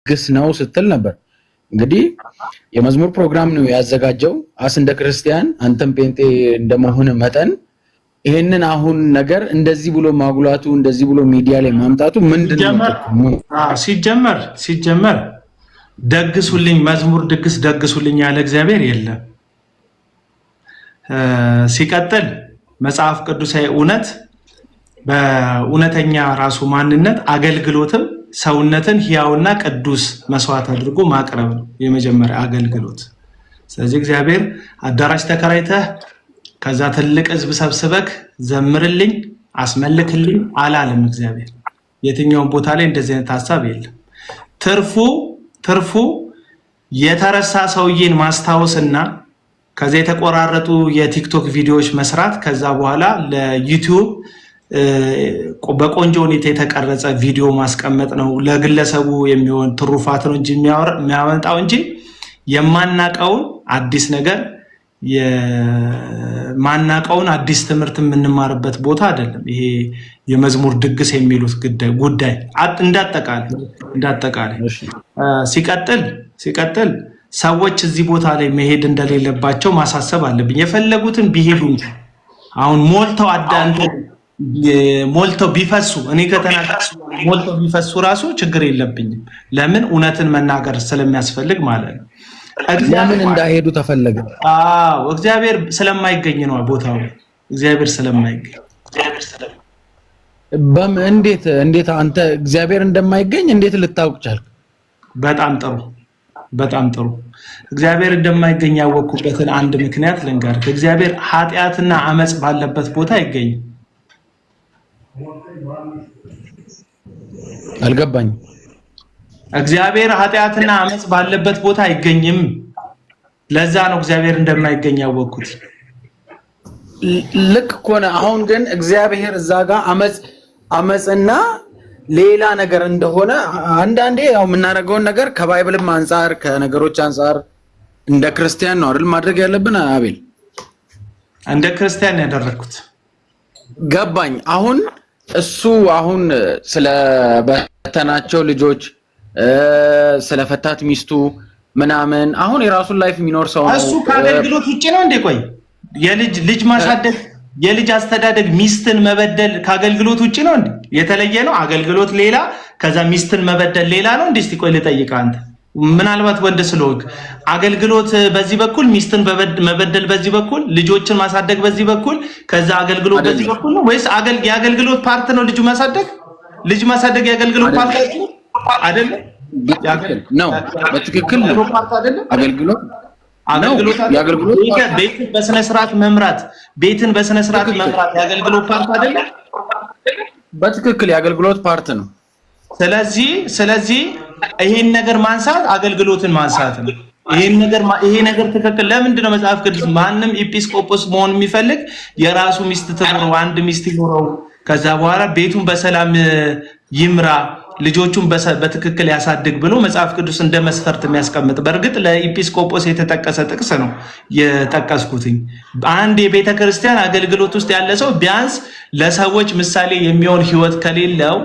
ድግስ ነው ስትል ነበር። እንግዲህ የመዝሙር ፕሮግራም ነው ያዘጋጀው አስ እንደ ክርስቲያን አንተም ጴንጤ እንደመሆን መጠን ይሄንን አሁን ነገር እንደዚህ ብሎ ማጉላቱ እንደዚህ ብሎ ሚዲያ ላይ ማምጣቱ ምንድነው? ሲጀመር ደግሱልኝ መዝሙር ድግስ ደግሱልኝ ያለ እግዚአብሔር የለም። ሲቀጥል መጽሐፍ ቅዱሳዊ እውነት በእውነተኛ ራሱ ማንነት አገልግሎትም ሰውነትን ሕያውና ቅዱስ መስዋዕት አድርጎ ማቅረብ ነው የመጀመሪያ አገልግሎት። ስለዚህ እግዚአብሔር አዳራሽ ተከራይተህ ከዛ ትልቅ ህዝብ ሰብስበክ ዘምርልኝ አስመልክልኝ አላለም እግዚአብሔር። የትኛውን ቦታ ላይ እንደዚህ አይነት ሐሳብ የለም። ትርፉ የተረሳ ሰውዬን ማስታወስና ከዛ የተቆራረጡ የቲክቶክ ቪዲዮዎች መስራት ከዛ በኋላ ለዩቲዩብ በቆንጆ ሁኔታ የተቀረጸ ቪዲዮ ማስቀመጥ ነው። ለግለሰቡ የሚሆን ትሩፋት ነው እንጂ የሚያመጣው እንጂ የማናቀውን አዲስ ነገር የማናቀውን አዲስ ትምህርት የምንማርበት ቦታ አይደለም። ይሄ የመዝሙር ድግስ የሚሉት ጉዳይ እንዳጠቃላይ ሲቀጥል ሰዎች እዚህ ቦታ ላይ መሄድ እንደሌለባቸው ማሳሰብ አለብኝ። የፈለጉትን ቢሄዱ አሁን ሞልተው ቢፈሱ እኔ ከተናገርኩ ሞልተው ቢፈሱ ራሱ ችግር የለብኝም። ለምን እውነትን መናገር ስለሚያስፈልግ ማለት ነው። ለምን እንዳይሄዱ ተፈለገ? እግዚአብሔር ስለማይገኝ ነው ቦታው። እግዚአብሔር ስለማይገኝ እንዴት አንተ እግዚአብሔር እንደማይገኝ እንዴት ልታውቅ ቻልክ? በጣም ጥሩ። እግዚአብሔር እንደማይገኝ ያወቅኩበትን አንድ ምክንያት ልንገርህ። እግዚአብሔር ኃጢአትና አመጽ ባለበት ቦታ አይገኝም። አልገባኝም። እግዚአብሔር ኃጢአትና አመጽ ባለበት ቦታ አይገኝም። ለዛ ነው እግዚአብሔር እንደማይገኝ ያወቅኩት። ልክ ኮነ። አሁን ግን እግዚአብሔር እዛ ጋር አመጽና ሌላ ነገር እንደሆነ አንዳንዴ ያው የምናደርገውን ነገር ከባይብልም አንፃር ከነገሮች አንፃር እንደ ክርስቲያን ነው አይደል ማድረግ ያለብን። አቤል እንደ ክርስቲያን ያደረኩት ገባኝ። አሁን ስለበተናቸው ልጆች ስለፈታት ሚስቱ ምናምን አሁን የራሱን ላይፍ የሚኖር ሰው ነው። እሱ ከአገልግሎት ውጪ ነው እንዴ? ቆይ የልጅ ማሳደግ የልጅ አስተዳደግ ሚስትን መበደል ከአገልግሎት ውጪ ነው እንዴ? የተለየ ነው? አገልግሎት ሌላ፣ ከዛ ሚስትን መበደል ሌላ ነው እንዴ? እስቲ ቆይ ልጠይቅህ አንተ ምናልባት ወንድ ስለሆንክ አገልግሎት በዚህ በኩል ሚስትን መበደል በዚህ በኩል ልጆችን ማሳደግ በዚህ በኩል ከዛ አገልግሎት በዚህ በኩል ነው ወይስ የአገልግሎት ፓርት ነው? ልጅ ማሳደግ የአገልግሎት ፓርት አይደለም? ነው በትክክል ነው። አገልግሎት ቤትን በስነ ስርዓት መምራት የአገልግሎት ፓርት አይደለም? በትክክል የአገልግሎት ፓርት ነው። ስለዚህ ይሄን ነገር ማንሳት አገልግሎትን ማንሳት ነው። ይሄ ነገር ትክክል። ለምንድን ነው መጽሐፍ ቅዱስ ማንም ኤጲስቆጶስ መሆን የሚፈልግ የራሱ ሚስት ትኖረው አንድ ሚስት ይኖረው ከዛ በኋላ ቤቱን በሰላም ይምራ ልጆቹን በትክክል ያሳድግ ብሎ መጽሐፍ ቅዱስ እንደ መስፈርት የሚያስቀምጥ? በእርግጥ ለኤጲስቆጶስ የተጠቀሰ ጥቅስ ነው የጠቀስኩትኝ። አንድ የቤተ ክርስቲያን አገልግሎት ውስጥ ያለ ሰው ቢያንስ ለሰዎች ምሳሌ የሚሆን ህይወት ከሌለው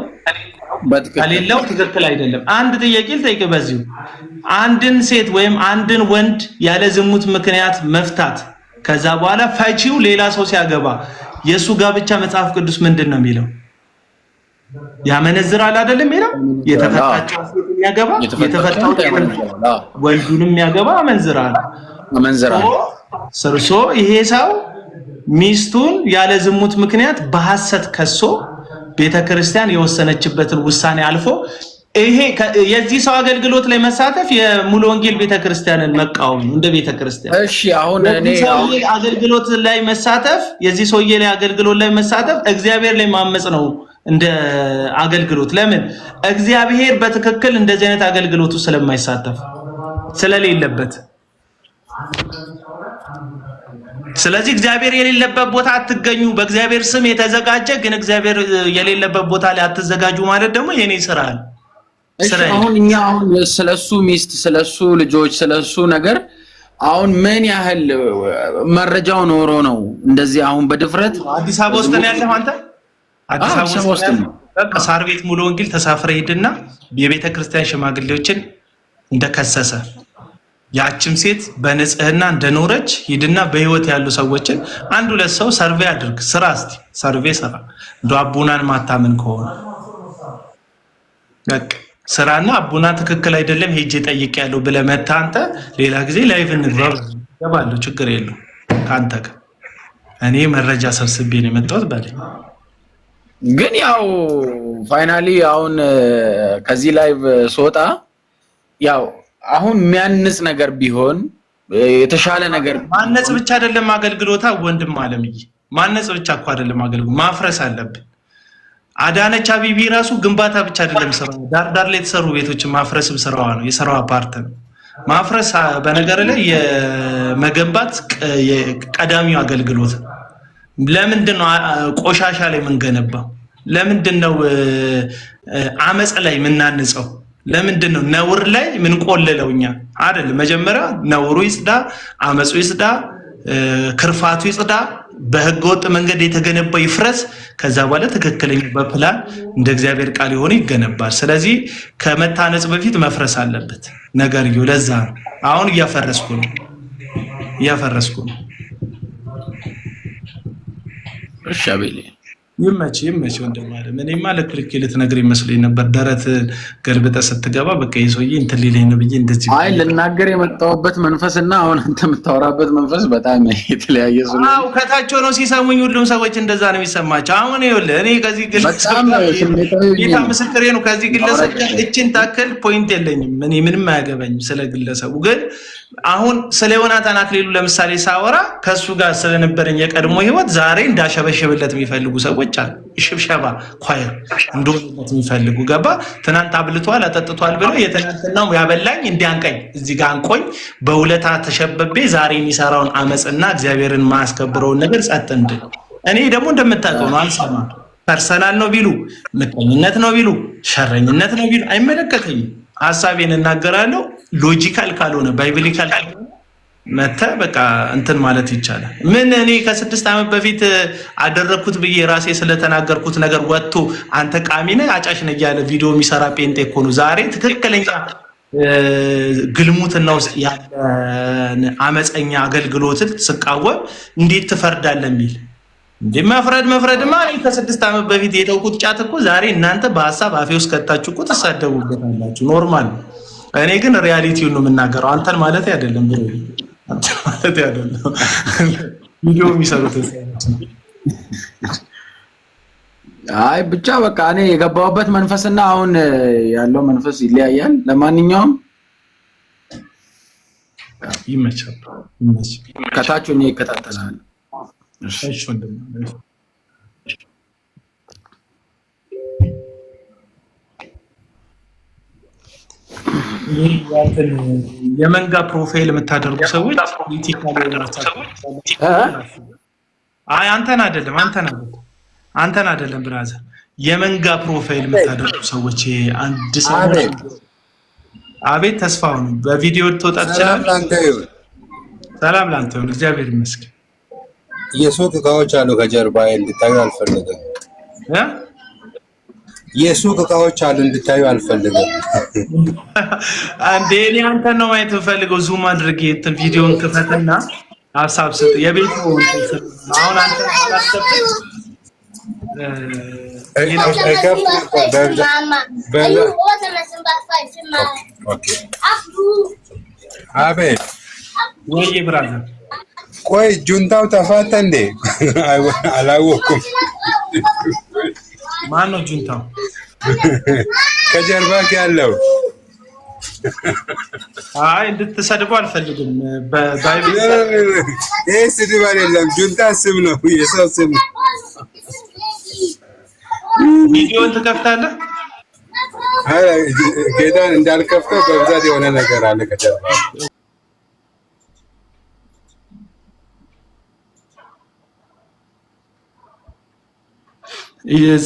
ትክክል አይደለም። አንድ ጥያቄ ልጠይቅ በዚሁ። አንድን ሴት ወይም አንድን ወንድ ያለ ዝሙት ምክንያት መፍታት ከዛ በኋላ ፈቺው ሌላ ሰው ሲያገባ የሱ ጋብቻ መጽሐፍ ቅዱስ ምንድን ነው የሚለው? ያመነዝራል አይደለም የሚለው? የተፈታቸው ሴት የሚያገባ የተፈታው ወንዱንም የሚያገባ አመንዝራል። ሰርሶ ይሄ ሰው ሚስቱን ያለ ዝሙት ምክንያት በሐሰት ከሶ ቤተክርስቲያን የወሰነችበትን ውሳኔ አልፎ ይሄ የዚህ ሰው አገልግሎት ላይ መሳተፍ የሙሉ ወንጌል ቤተክርስቲያንን መቃወም እንደ ቤተክርስቲያን። እሺ አሁን እኔ አገልግሎት ላይ መሳተፍ የዚህ ሰውዬ ላይ አገልግሎት ላይ መሳተፍ እግዚአብሔር ላይ ማመጽ ነው እንደ አገልግሎት። ለምን? እግዚአብሔር በትክክል እንደዚህ አይነት አገልግሎቱ ስለማይሳተፍ ስለሌለበት። ስለዚህ እግዚአብሔር የሌለበት ቦታ አትገኙ። በእግዚአብሔር ስም የተዘጋጀ ግን እግዚአብሔር የሌለበት ቦታ ላይ አትዘጋጁ ማለት ደግሞ የኔ ስራ ነው። አሁን እኛ ስለሱ ሚስት ስለሱ ልጆች ስለሱ ነገር አሁን ምን ያህል መረጃው ኖሮ ነው እንደዚህ አሁን በድፍረት አዲስ አበባ ውስጥ ነው ያለው? አንተ አዲስ አበባ ውስጥ ነው? በቃ ሳር ቤት ሙሉ ወንጌል ተሳፍረ ሄድና የቤተ ክርስቲያን ሽማግሌዎችን እንደከሰሰ ያችም ሴት በንጽህና እንደኖረች ሂድና በህይወት ያሉ ሰዎችን አንድ ሁለት ሰው ሰርቬይ አድርግ። ስራ እስቲ ሰርቬይ ስራ። እንደው አቡናን ማታምን ከሆነ በቃ ስራና አቡና ትክክል አይደለም ሄጄ ጠይቄያለሁ ብለህ መታ አንተ ሌላ ጊዜ ላይቭ እንገባለን፣ ችግር የለውም ካንተ ጋር እኔ መረጃ ሰብስቤ ነው የመጣሁት በለኝ። ግን ያው ፋይናሊ አሁን ከዚህ ላይቭ ስወጣ ያው አሁን የሚያንጽ ነገር ቢሆን የተሻለ ነገር ማነጽ ብቻ አይደለም አገልግሎታ ወንድም አለምዬ፣ ማነጽ ብቻ እኮ አይደለም አገልግሎት ማፍረስ አለብን። አዳነች አቢቢ ራሱ ግንባታ ብቻ አይደለም ስራው፣ ዳር ላይ የተሰሩ ቤቶችን ማፍረስም ስራዋ ነው፣ የስራዋ ፓርት ነው ማፍረስ። በነገር ላይ የመገንባት ቀዳሚው አገልግሎት። ለምንድን ነው ቆሻሻ ላይ የምንገነባው? ለምንድን ነው አመጽ ላይ የምናንጸው? ለምንድን ነው ነውር ላይ ምን ቆለለው? እኛ አይደል መጀመሪያ ነውሩ ይጽዳ፣ አመጹ ይጽዳ፣ ክርፋቱ ይጽዳ፣ በህገወጥ መንገድ የተገነባው ይፍረስ። ከዛ በኋላ ትክክለኛ በፕላን እንደ እግዚአብሔር ቃል የሆነ ይገነባል። ስለዚህ ከመታነጽ በፊት መፍረስ አለበት ነገርየው። ለዛ ነው አሁን እያፈረስኩ ነው። እሺ አቤል ይመች ወንድም አለ። እኔማ ለክልክ ልትነግር ይመስለኝ ነበር። ደረት ገልብጠ ስትገባ በቃ የሰውዬ እንትን ሊለኝ ነው ብዬ እንደዚህ አይ ልናገር የመጣሁበት መንፈስና አሁን አንተ የምታወራበት መንፈስ በጣም የተለያየ ስለሆነ አው ከታቸው ነው ሲሰሙኝ። ሁሉም ሰዎች እንደዛ ነው የሚሰማቸው። አሁን ይኸውልህ እኔ ከዚህ ግለሰብ ጌታ ምስክሬ ነው። ከዚህ ግለሰብ እችን ታክል ፖይንት የለኝም። እኔ ምንም አያገባኝም ስለ ግለሰቡ። ግን አሁን ስለ ዮናታን አክሊሉ ለምሳሌ ሳወራ ከሱ ጋር ስለነበረኝ የቀድሞ ህይወት ዛሬ እንዳሸበሸብለት የሚፈልጉ ሰዎች አሉ። ሽብሸባ ኳየር እንደሆነለት የሚፈልጉ ገባ። ትናንት አብልቷል አጠጥቷል ብሎ የትናንትናው ያበላኝ እንዲያንቀኝ እዚህ ጋር አንቆኝ በውለታ ተሸበቤ ዛሬ የሚሰራውን አመጽና እግዚአብሔርን ማያስከብረውን ነገር ጸጥ እንድል። እኔ ደግሞ እንደምታውቀው ነው አልሰማም። ፐርሰናል ነው ቢሉ፣ ምቀኝነት ነው ቢሉ፣ ሸረኝነት ነው ቢሉ አይመለከተኝም። ሐሳቤን እናገራለሁ። ሎጂካል ካልሆነ ባይብሊካል መተ በቃ እንትን ማለት ይቻላል። ምን እኔ ከ6 ዓመት በፊት አደረኩት ብዬ ራሴ ስለተናገርኩት ነገር ወጥቶ አንተ ቃሚ ነህ አጫሽ ነህ እያለ ቪዲዮ የሚሰራ ጴንጤ እኮ ነው ዛሬ ትክክለኛ ግልሙትና ውስጥ ያለ አመፀኛ አገልግሎትን ስቃወም እንዴት ትፈርዳለህ የሚል እንዴ መፍረድማ እኔ ከ6 ዓመት በፊት የተውኩት ጫት እኮ ዛሬ እናንተ በሐሳብ አፌ ውስጥ ከታችሁ እኮ ተሳደቡበታላችሁ። ኖርማል። እኔ ግን ሪያሊቲውን ነው የምናገረው። አንተን ማለት አይደለም ብሎ አንተን ማለት አይደለም። ቪዲዮ የሚሰሩት አይ ብቻ በቃ እኔ የገባሁበት መንፈስና አሁን ያለው መንፈስ ይለያያል። ለማንኛውም ይመቻል። ከታች ሆኜ ይከታተላል። እሺ ወንድም የመንጋ ፕሮፋይል የምታደርጉ ሰዎች አይ አንተን አይደለም ብራዘር፣ የመንጋ ፕሮፋይል የምታደርጉ ሰዎች አንድ ሰው አቤት ተስፋው ነው። በቪዲዮ ተወጣ ትችላለህ። ሰላም ላንተ ይሁን። እግዚአብሔር ይመስገን። የሱቅ እቃዎች አሉ ከጀርባ እንድታዩ አልፈልግም። የሱቅ እቃዎች አሉ እንድታዩ አልፈልግም። አንዴ እኔ አንተን ነው ማየት የምፈልገው። ዙም አድርጌ እንትን ቪዲዮን ክፈትና ሀሳብ ስጥ። የቤቱ አሁን አንተ አቤት ወይ ብራዘር ቆይ ጁንታው ተፋታ እንዴ? አላወኩም። ማን ነው ጁንታው? ከጀርባ ያለው አይ እንድትሰድበው አልፈልግም። በባይብል ይሄ ስድብ አይደለም፣ ጁንታ ስም ነው፣ የሰው ስም ነው። ቪዲዮን ትከፍታለህ? አይ ጌታን እንዳልከፍተው በብዛት የሆነ ነገር አለ ከጀርባ።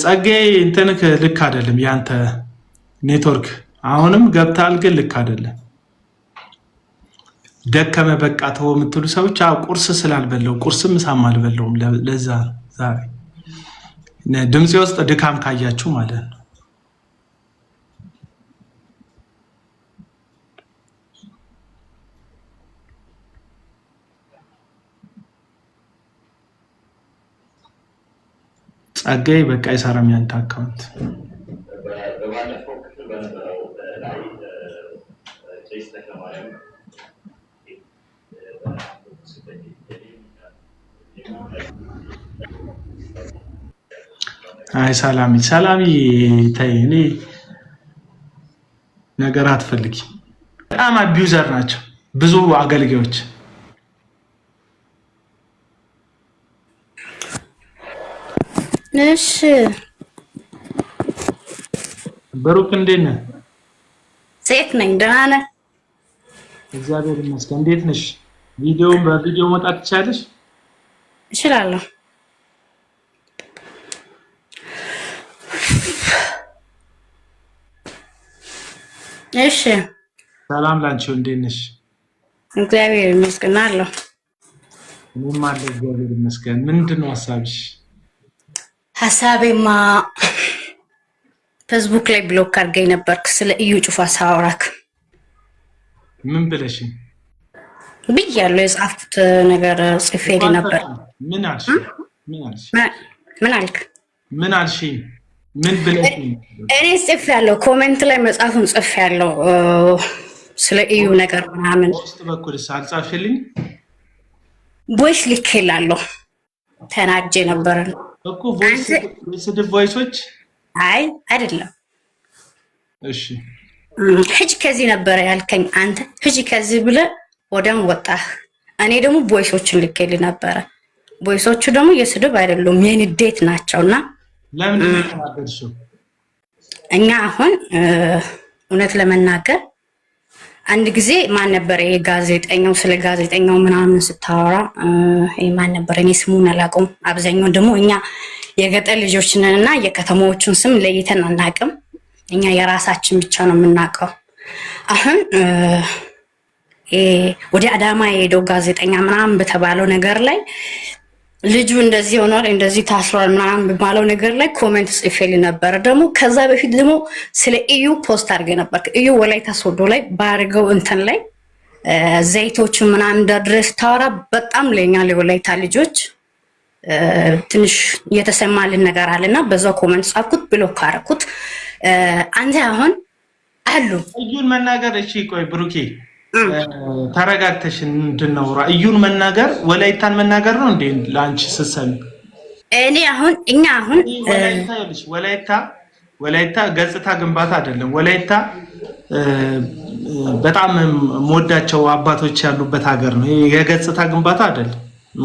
ጸጋዬ እንትንክ ልክ አይደለም። ያንተ ኔትወርክ አሁንም ገብታል፣ ግን ልክ አይደለም። ደከመ በቃ ተው የምትሉ ሰዎች ቁርስ ስላልበለው ቁርስም ምሳም አልበለውም። ለዛ ዛሬ ድምጽ ውስጥ ድካም ካያችሁ ማለት ነው። ጸጋይ በቃ ይሰራም ያንተ አካውንት አይ ሰላሚ ተይ እኔ ነገር አትፈልጊ። በጣም አቢዩዘር ናቸው ብዙ አገልጋዮች። እሺ ብሩክ እንዴት ነህ? ሴት ነኝ። ደህና ነህ? እግዚአብሔር ይመስገን። እንዴት ነሽ? በቪዲዮ መጣት ትችላለሽ? እችላለሁ። እሺ ሰላም ላንቺው፣ እንዴት ነሽ? እግዚአብሔር ይመስገን አለሁ። እኔም አለሁ እግዚአብሔር ይመስገን። ምንድነው ሐሳብሽ? ሐሳቤማ ፌስቡክ ላይ ብሎክ አድርገኝ ነበርክ ስለ እዩ ጩፋ ሳወራክ። ምን ብለሽ? ብያለሁ የጻፍኩት ነገር ጽፌልኝ ነበር። ምን አልሽ? ምን አልክ? ምን አልሽ? ምን ብለሽ? እኔ ጽፌያለሁ፣ ኮሜንት ላይ መጻፉን ጽፌያለሁ ስለ እዩ ነገር ምናምን። ውስጥ በኩል አልጻፍሽልኝ? ቮይስ ልኬላለሁ። ተናጄ ነበር እኮ ስድብ ቮይሶች። አይ አይደለም። እሺ ሂጅ ከዚህ ነበር ያልከኝ አንተ። ሂጅ ከዚህ ብለህ ወደም ወጣህ። እኔ ደግሞ ቮይሶችን ልኬልህ ነበረ። ቮይሶቹ ደግሞ የስድብ አይደሉም የንዴት ናቸውና ለምን ተናገርሽው? እኛ አሁን እውነት ለመናገር አንድ ጊዜ ማን ነበር ይሄ ጋዜጠኛው ስለ ጋዜጠኛው ምናምን ስታወራ ማን ነበር? እኔ ስሙን አላውቀውም። አብዛኛው ደግሞ እኛ የገጠር ልጆች ነንና የከተማዎቹን ስም ለይተን አናውቅም። እኛ የራሳችን ብቻ ነው የምናውቀው። አሁን ወደ አዳማ የሄደው ጋዜጠኛ ምናምን በተባለው ነገር ላይ ልጁ እንደዚህ ሆኗል እንደዚህ ታስሯል ምናምን በባለው ነገር ላይ ኮሜንት ጽፌልኝ ነበር። ደግሞ ከዛ በፊት ደግሞ ስለ እዩ ፖስት አድርጌ ነበር። እዩ ወላይታ ሶዶ ላይ ባርገው እንትን ላይ ዘይቶቹ ምናምን ድረስ ታወራ በጣም ለኛ ለወላይታ ልጆች ትንሽ የተሰማልን ነገር አለና በዛው ኮሜንት ጻፍኩት፣ ብሎክ አደረኩት። አንተ አሁን አሉ እዩን መናገር እሺ፣ ቆይ ብሩኬ ተረጋግተሽ እንድነው እዩን መናገር ወላይታን መናገር ነው እንዴ ላንቺ ስትሰሚ? እኔ አሁን እኛ አሁን ወላይታ ገጽታ ግንባታ አይደለም። ወላይታ በጣም ሞዳቸው አባቶች ያሉበት ሀገር ነው። የገጽታ ግንባታ አይደለም።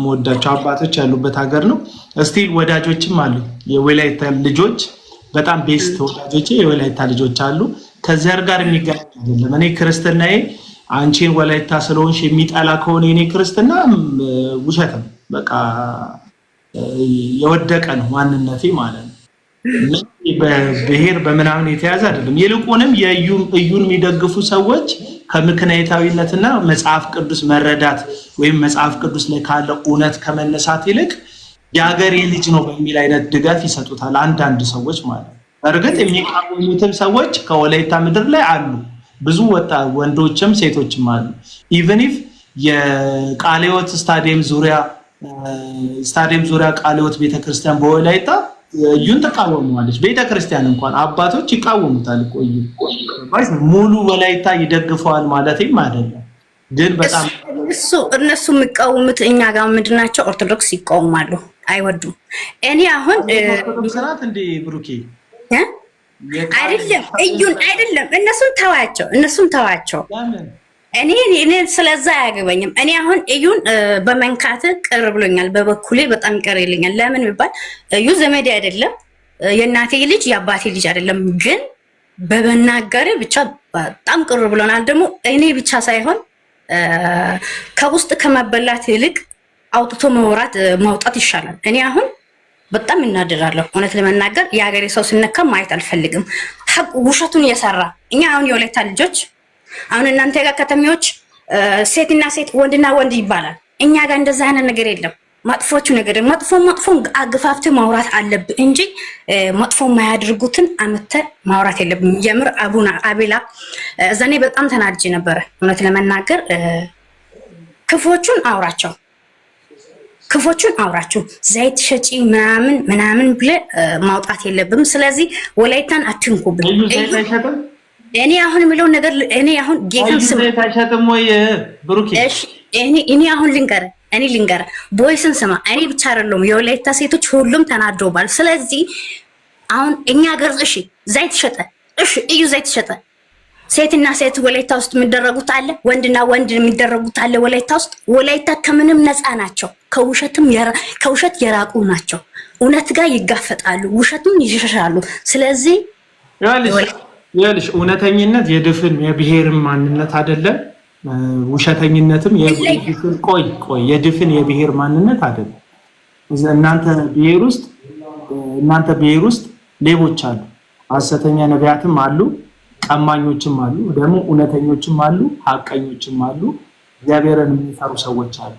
ሞዳቸው አባቶች ያሉበት ሀገር ነው። እስቲ ወዳጆችም አሉ የወላይታ ልጆች፣ በጣም ቤስት ወዳጆቼ የወላይታ ልጆች አሉ። ከዘር ጋር የሚገናኝ አይደለም። እኔ ክርስትናዬ አንቺን ወላይታ ስለሆንሽ የሚጠላ ከሆነ የኔ ክርስትና ውሸት ነው። በቃ የወደቀ ነው ማንነቴ ማለት ነው። በብሔር በምናምን የተያዘ አይደለም። ይልቁንም እዩን የሚደግፉ ሰዎች ከምክንያታዊነትና መጽሐፍ ቅዱስ መረዳት ወይም መጽሐፍ ቅዱስ ላይ ካለ እውነት ከመነሳት ይልቅ የሀገሬ ልጅ ነው በሚል አይነት ድጋፍ ይሰጡታል አንዳንድ ሰዎች ማለት ነው። እርግጥ የሚቃወሙትም ሰዎች ከወላይታ ምድር ላይ አሉ። ብዙ ወንዶችም ሴቶችም አሉ። ኢቭን ኢፍ የቃሊዮት ስታዲየም ዙሪያ ቃሊዮት ቤተክርስቲያን በወላይታ እዩን ተቃወሙዋለች። ቤተክርስቲያን እንኳን አባቶች ይቃወሙታል። ቆዩ ሙሉ ወላይታ ይደግፈዋል ማለትም አይደለም፣ ግን በጣም እነሱ የሚቃወሙት እኛ ጋር ምንድናቸው? ኦርቶዶክስ ይቃወማሉ፣ አይወዱም። እኔ አሁን ስራት እንደ ብሩኬ አይደለም እዩን አይደለም፣ እነሱን ተዋቸው። እኔ ስለዛ አያገባኝም። እኔ አሁን እዩን በመንካት ቅር ብሎኛል። በበኩሌ በጣም ቅር ይለኛል። ለምን ቢባል እዩ ዘመዴ አይደለም፣ የእናቴ ልጅ የአባቴ ልጅ አይደለም። ግን በመናገር ብቻ በጣም ቅር ብሎናል። ደግሞ እኔ ብቻ ሳይሆን ከውስጥ ከመበላት ይልቅ አውጥቶ ማውጣት ይሻላል። እኔ አሁን በጣም እናደዳለሁ። እውነት ለመናገር የሀገሬ ሰው ሲነካ ማየት አልፈልግም። ሀቅ ውሸቱን እየሰራ እኛ አሁን የወላይታ ልጆች አሁን እናንተ ጋር ከተሜዎች ሴትና ሴት ወንድና ወንድ ይባላል። እኛ ጋር እንደዛ አይነት ነገር የለም። መጥፎቹ ነገር መጥፎን አግፋፍተ ማውራት አለብህ እንጂ መጥፎ የማያደርጉትን አመተ ማውራት የለብም። የምር አቡና አቤላ እዛኔ በጣም ተናድጄ ነበረ። እውነት ለመናገር ክፎቹን አውራቸው ዘይት ሸጪ ምናምን ብለ ማውጣት የለብም። ስለዚህ ወላይታን አትንኩብን። እኔ አሁን የሚለው ነገር እኔ አሁን ጌታን ስም ታሸተም ወይ ብሩክ እኔ አሁን ልንገር ቦይስን ስማ። እኔ ብቻ አይደለም የወላይታ ሴቶች ሁሉም ተናደውባል። ስለዚህ አሁን እኛ ሀገር ዘይት ሸጠ እዩ ዘይት ሸጠ። ሴትና ሴት ወላይታ ውስጥ የሚደረጉት አለ፣ ወንድና ወንድ የሚደረጉት አለ። ወላይታ ውስጥ ወላይታ ከምንም ነፃ ናቸው። ከውሸት የራቁ ናቸው። እውነት ጋር ይጋፈጣሉ፣ ውሸቱን ይሸሻሉ። ስለዚህ ያልሽ እውነተኝነት የድፍን የብሔርም ማንነት አይደለም። ውሸተኝነትም የድፍን የብሔር ማንነት አይደለም። እናንተ ብሔር ውስጥ ሌቦች አሉ፣ ሐሰተኛ ነቢያትም አሉ፣ ቀማኞችም አሉ፣ ደግሞ እውነተኞችም አሉ፣ ሐቀኞችም አሉ፣ እግዚአብሔርን የሚፈሩ ሰዎች አሉ።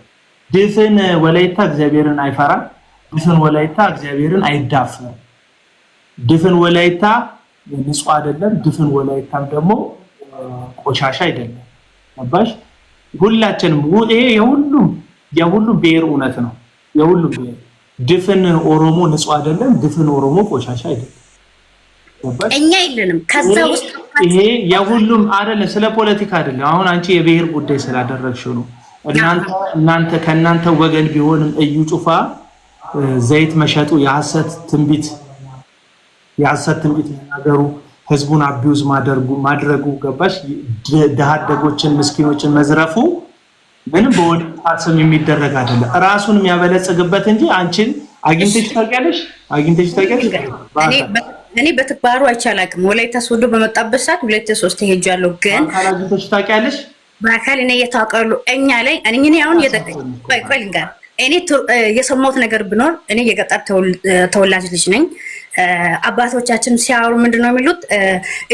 ድፍን ወላይታ እግዚአብሔርን አይፈራም። ድፍን ወላይታ እግዚአብሔርን አይዳፈርም። ድፍን ወላይታ ንጹህ አይደለም። ድፍን ወላይታም ደግሞ ቆሻሻ አይደለም። አባሽ ሁላችንም ይሄ የሁሉም ብሔር እውነት ነው። የሁሉም ብሔር ድፍን ኦሮሞ ንጹህ አይደለም። ድፍን ኦሮሞ ቆሻሻ አይደለም። እኛ የለንም ከዛ ውስጥ ይሄ የሁሉም አይደለም። ስለ ፖለቲካ አይደለም። አሁን አንቺ የብሔር ጉዳይ ስላደረግሽው ነው። እናንተ ከእናንተ ወገን ቢሆንም እዩ ጩፋ ዘይት መሸጡ የሐሰት ትንቢት መናገሩ ህዝቡን አቢዩዝ ማድረጉ ገባሽ? ደሃ አደጎችን ምስኪኖችን መዝረፉ ምንም በወላይታ ስም የሚደረግ አይደለም። ራሱን የሚያበለጽግበት እንጂ አንቺን አግኝተሽ ታውቂያለሽ? እኔ በትባሩ አይቻላቅም። ወላይታ ሶዶ በመጣበት ሰዓት 2-3 ሄጃለሁ። ግን አግኝተሽ ታውቂያለሽ? በአካል እኔ እየታወቃሉ እኛ ላይ እኔ አሁን ቆይ ልንገር። እኔ የሰማሁት ነገር ቢኖር እኔ የገጠር ተወላጅ ልጅ ነኝ። አባቶቻችን ሲያወሩ ምንድነው የሚሉት?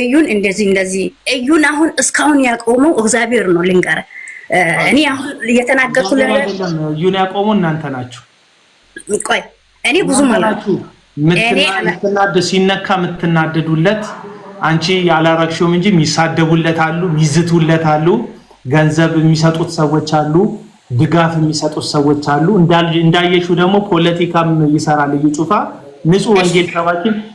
እዩን እንደዚህ እዩን አሁን እስካሁን ያቆመው እግዚአብሔር ነው። ልንገር እኔ አሁን እየተናገርኩ እዩን ያቆመው እናንተ ናችሁ። ቆይ እኔ ብዙ ማለት ሲነካ የምትናደዱለት አንቺ ያላረግሽውም እንጂ የሚሳደቡለት አሉ፣ የሚዝቱለት አሉ፣ ገንዘብ የሚሰጡት ሰዎች አሉ፣ ድጋፍ የሚሰጡት ሰዎች አሉ። እንዳየሽው ደግሞ ፖለቲካም ይሰራል እዩ ጩፋ።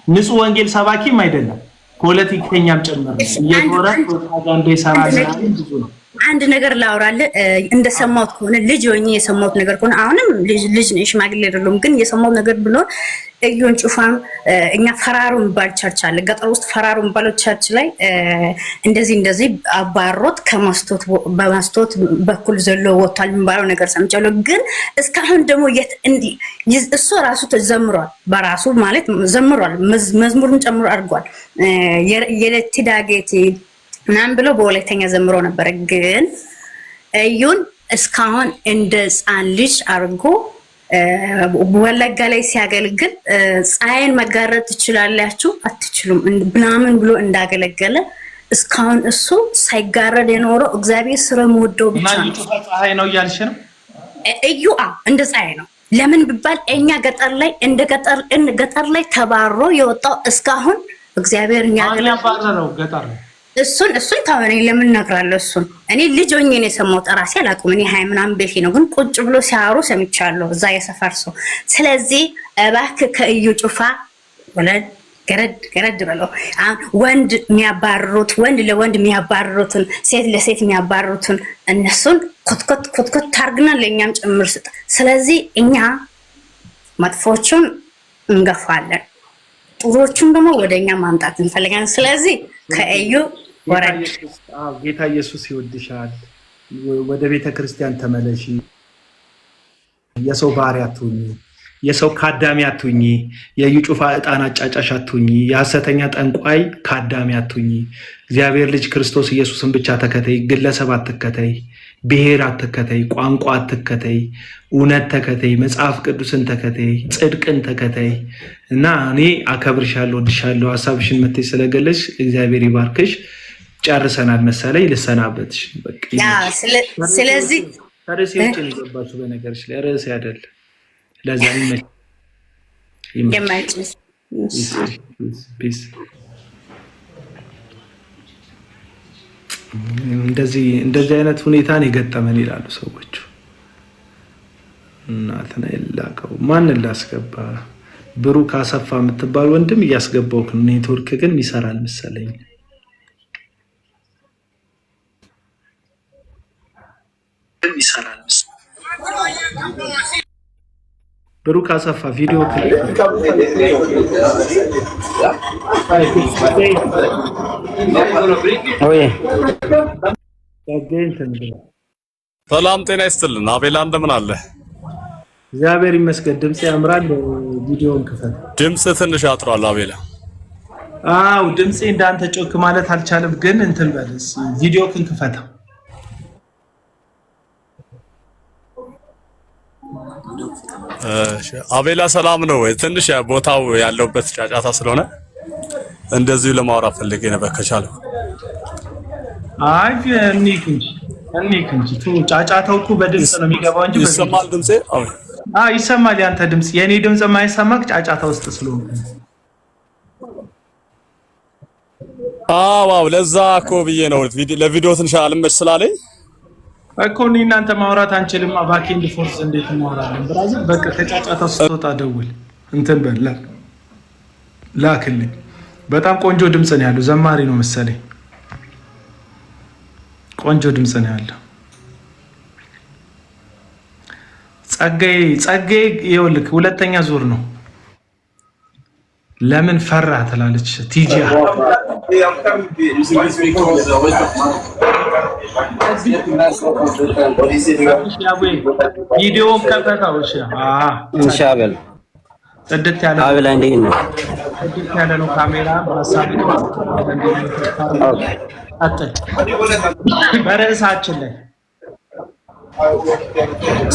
ንጹህ ወንጌል ሰባኪም አይደለም ፖለቲከኛም ጭምር ነው። እየኖረ ፕሮፓጋንዳ ይሰራል። ብዙ ነው። አንድ ነገር ላውራለህ። እንደሰማሁት ከሆነ ልጅ ሆኜ የሰማሁት ነገር ከሆነ አሁንም ልጅ ነኝ፣ ሽማግሌ አይደለም። ግን የሰማሁት ነገር ብኖር እዩን ጩፋም እኛ ፈራሩ የሚባል ቸርች አለ ገጠር ውስጥ። ፈራሩ የሚባለው ቸርች ላይ እንደዚህ አባሮት በመስቶት በኩል ዘሎ ወጥቷል የሚባለው ነገር ሰምቻለሁ። ግን እስካሁን ደግሞ እሱ ራሱ ተዘምሯል፣ በራሱ ማለት ዘምሯል፣ መዝሙርም ጨምሮ አድርጓል። የለቲዳጌት ምናምን ብሎ በወላይተኛ ዘምሮ ነበረ። ግን እዩን እስካሁን እንደ ሕፃን ልጅ አድርጎ ወለጋ ላይ ሲያገልግል ፀሐይን መጋረድ ትችላላችሁ አትችሉም ምናምን ብሎ እንዳገለገለ እስካሁን እሱ ሳይጋረድ የኖረው እግዚአብሔር ስለምወደው ብቻ ነው። ፀሐይ ነው እያልሽ ነው? እዩ እንደ ፀሐይ ነው። ለምን ቢባል እኛ ገጠር ላይ ተባሮ የወጣው እስካሁን እግዚአብሔር ያገለገለው ገጠር ነው። እሱን ታወኔ ለምን ነግራለሁ? እኔ ልጅ ሆኜ ነው የሰማሁት። ራሴ አላውቅም። እኔ 20 ምናምን ቤቴ ነው፣ ግን ቁጭ ብሎ ሲያወሩ ሰምቻለሁ እዛ የሰፈር ሰው። ስለዚህ እባክህ ከእዩ ጩፋ ወለድ ገረድ በለው። ወንድ ለወንድ የሚያባርሩትን፣ ሴት ለሴት የሚያባርሩትን እነሱን ኮትኮት ታርግና ለእኛም ጭምር ስጥ። ስለዚህ እኛ መጥፎቹን እንገፋለን፣ ጥሩዎቹን ደግሞ ወደኛ ማምጣት እንፈልጋለን። ስለዚህ ከእዩ ወረድ። ጌታ ኢየሱስ ይወድሻል። ወደ ቤተ ክርስቲያን ተመለሺ። የሰው ባሪያ አትሁኚ፣ የሰው ካዳሚ አትሁኚ፣ የእዩ ጩፋ ዕጣን አጫጫሽ አትሁኚ፣ የሐሰተኛ ጠንቋይ ካዳሚ አትሁኚ። እግዚአብሔር ልጅ ክርስቶስ ኢየሱስን ብቻ ተከተይ። ግለሰብ አትከተይ፣ ብሔር አትከተይ፣ ቋንቋ አትከተይ፣ እውነት ተከተይ፣ መጽሐፍ ቅዱስን ተከተይ፣ ጽድቅን ተከተይ እና እኔ አከብርሻለሁ፣ ወድሻለሁ። ሐሳብሽን መተሽ ስለገለጽሽ እግዚአብሔር ይባርክሽ። ጨርሰናል መሰለኝ፣ ልሰናበትሽ። በቃ ስለዚህ ርዕሴ ውጭ ነው የገባችሁ። በነገርሽ ላይ ርዕሴ አይደለም። ለዛ የማይጭስ ፒስ እንደዚህ አይነት ሁኔታን የገጠመን ይላሉ ሰዎች። እናትና ይላቀው ማንን ላስገባ? ብሩክ አሰፋ የምትባል ወንድም እያስገባው ኔትወርክ ግን ይሰራል መሰለኝ። ብሩክ አሰፋ ቪዲዮ ሰላም ጤና ይስጥልን። አቤላ እንደምን አለ? እግዚአብሔር ይመስገን። ድምጽ ያምራል። ቪዲዮውን ክፈት። ድምጽ ትንሽ አጥሯል አቤላ። አው ድምጽ እንዳንተ ጮክ ማለት አልቻለም፣ ግን እንትን በልስ ቪዲዮውን ክፈታ። አቤላ ሰላም ነው ወይ? ትንሽ ቦታው ያለውበት ጫጫታ ስለሆነ እንደዚሁ ለማውራት ፈልጌ ነበር ከቻለው። አይ እኒክ እንጂ ጫጫታው እኮ በድምጽ ነው የሚገባው እንጂ ይሰማል ድምጼ? አዎ ይሰማል። ያንተ ድምጽ የኔ ድምጽ የማይሰማክ ጫጫታ ውስጥ ስለሆነ። አዎ ለዛ እኮ ብዬ ነው ለቪዲዮ ትንሽ አልመች ስላለኝ እኮ ነው። እናንተ ማውራት አንችልም። ባኬንድ ፎርስ እንዴት እናወራለን? ብራዘር በቃ ከጫጫታው ስትወጣ ደውል እንትን በል ላክልኝ። በጣም ቆንጆ ድምጽ ነው ያለው። ዘማሪ ነው መሰለኝ። ቆንጆ ድምጽ ነው ያለው። ጸጋዬ ይኸውልህ ሁለተኛ ዙር ነው። ለምን ፈራ ትላለች ቲጂ። ቪዲዮ ከፈታው ኢንሻአላህ ጽድት ያለ አቤላ እንዴት ነው? ጽድት ያለ ነው ካሜራ በሐሳብ በርዕሳችን ላይ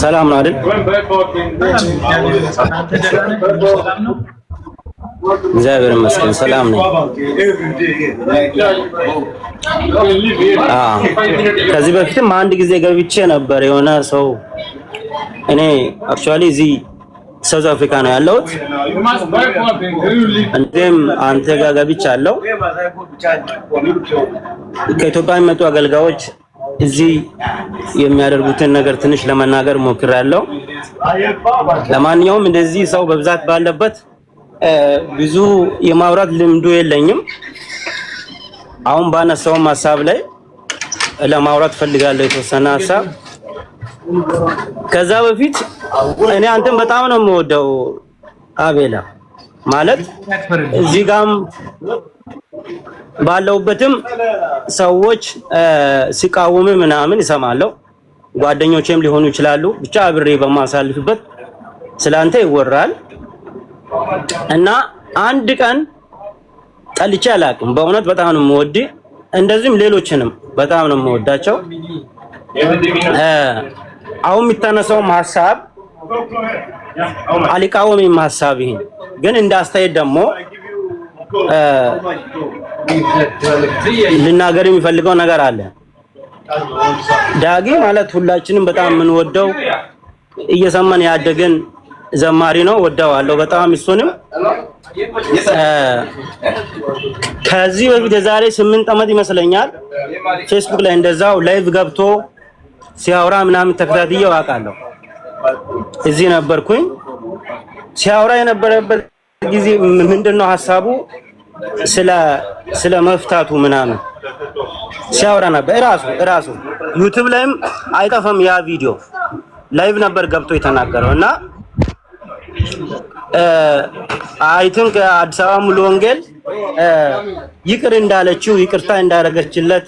ሰላም ነው አይደል? እግዚአብሔር ይመስገን ሰላም ነው። ከዚህ በፊትም አንድ ጊዜ ገብቼ ነበር የሆነ ሰው እኔ አክቹአሊ እዚህ ሳውዝ አፍሪካ ነው ያለሁት። እንዴም አንተ ጋር ገብቻለሁ። ከኢትዮጵያ የሚመጡ አገልጋዮች እዚህ የሚያደርጉትን ነገር ትንሽ ለመናገር ሞክራለሁ። ለማንኛውም እንደዚህ ሰው በብዛት ባለበት ብዙ የማውራት ልምዱ የለኝም። አሁን ባነሳውም ሐሳብ ላይ ለማውራት ፈልጋለሁ የተወሰነ ሐሳብ። ከዛ በፊት እኔ አንተን በጣም ነው የምወደው አቤላ። ማለት እዚህ ጋም ባለውበትም ሰዎች ሲቃወሙ ምናምን ይሰማለሁ። ጓደኞቼም ሊሆኑ ይችላሉ። ብቻ አብሬ በማሳልፍበት ስላንተ ይወራል እና አንድ ቀን ጠልቼ አላውቅም። በእውነት በጣም ነው የምወድ። እንደዚህም ሌሎችንም በጣም ነው የምወዳቸው። አሁን የሚታነሳው ሐሳብ አልቃወምም። ሐሳብ ይሄን ግን እንዳስተያየት ደግሞ ልናገር የሚፈልገው ነገር አለ። ዳጊ ማለት ሁላችንም በጣም የምንወደው እየሰማን ያደገን ዘማሪ ነው። ወደዋለሁ በጣም እሱንም። ከዚህ በፊት የዛሬ 8 ዓመት ይመስለኛል ፌስቡክ ላይ እንደዛው ላይቭ ገብቶ ሲያወራ ምናምን ተከታትዬው አውቃለሁ። እዚህ ነበርኩኝ። ሲያወራ የነበረበት ጊዜ ምንድነው ሐሳቡ ስለ መፍታቱ ምናምን ሲያወራ ነበር። እራሱ ዩቲዩብ ላይም አይጠፋም ያ ቪዲዮ። ላይቭ ነበር ገብቶ የተናገረውና አይ ቲንክ አዲስ አበባ ሙሉ ወንጌል ይቅር እንዳለችው ይቅርታ እንዳደረገችለት